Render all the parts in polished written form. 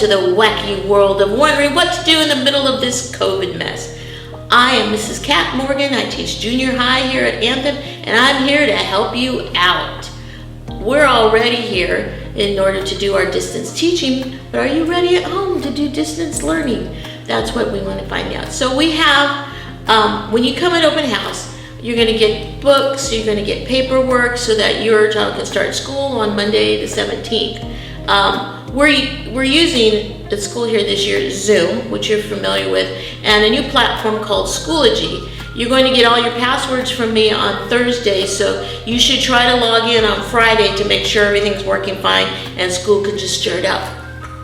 to the wacky world of wondering what to do in the middle of this COVID mess. I am Mrs. Kat Morgan. I teach junior high here at Anthem, and I'm here to help you out. We're already here in order to do our distance teaching, but are you ready at home to do distance learning? That's what we want to find out. So we have, when you come at open house, you're going to get books, you're going to get paperwork so that your child can start school on Monday the 17th. We're using at school here this year Zoom, which you're familiar with, and a new platform called Schoology. You're going to get all your passwords from me on Thursday, so you should try to log in on Friday to make sure everything's working fine and school can just start out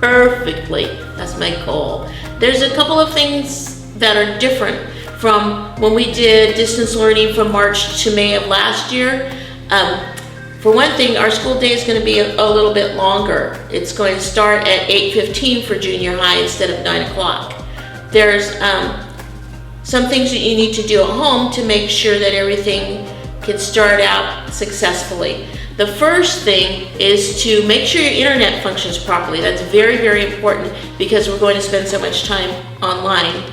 perfectly. That's my goal. There's a couple of things that are different from when we did distance learning from March to May of last year. For one thing, our school day is going to be a little bit longer. It's going to start at 8:15 for junior high instead of 9 o'clock. There's some things that you need to do at home to make sure that everything can start out successfully. The first thing is to make sure your internet functions properly. That's very, very important because we're going to spend so much time online.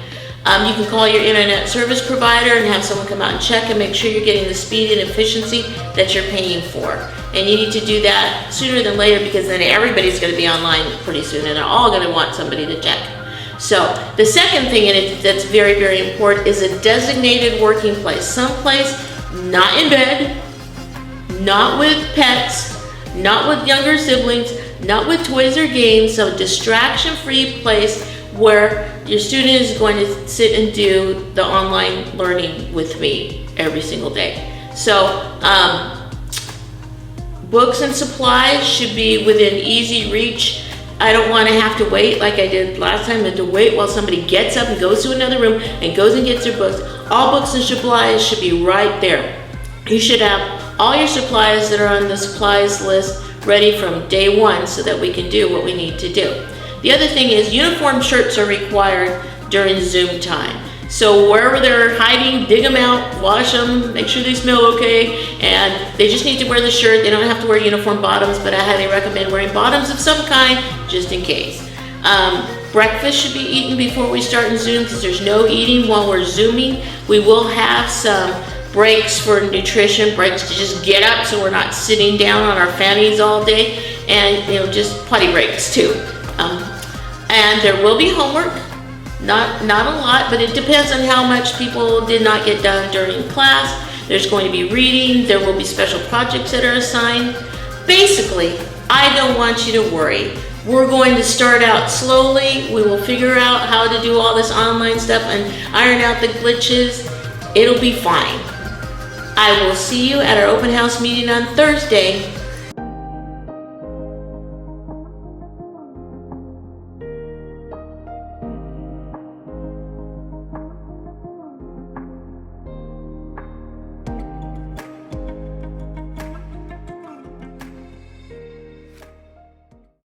You can call your internet service provider and have someone come out and check and make sure you're getting the speed and efficiency that you're paying for. And you need to do that sooner than later because then everybody's going to be online pretty soon and they're all going to want somebody to check. So the second thing that's very, very important is a designated working place. Someplace not in bed, not with pets, not with younger siblings, not with toys or games, so a distraction-free place where your student is going to sit and do the online learning with me every single day. So books and supplies should be within easy reach. I don't want to have to wait like I did last time, to wait while somebody gets up and goes to another room and goes and gets their books. All books and supplies should be right there. You should have all your supplies that are on the supplies list ready from day one so that we can do what we need to do. The other thing is uniform shirts are required during Zoom time. So wherever they're hiding, dig them out, wash them, make sure they smell okay, and they just need to wear the shirt. They don't have to wear uniform bottoms, but I highly recommend wearing bottoms of some kind just in case. Breakfast should be eaten before we start in Zoom because there's no eating while we're Zooming. We will have some breaks for nutrition, breaks to just get up so we're not sitting down on our fannies all day, and just potty breaks too. And there will be homework, not a lot, but it depends on how much people did not get done during class. There's going to be reading, there will be special projects that are assigned. Basically, I don't want you to worry. We're going to start out slowly. We will figure out how to do all this online stuff and iron out the glitches. It'll be fine. I will see you at our open house meeting on Thursday.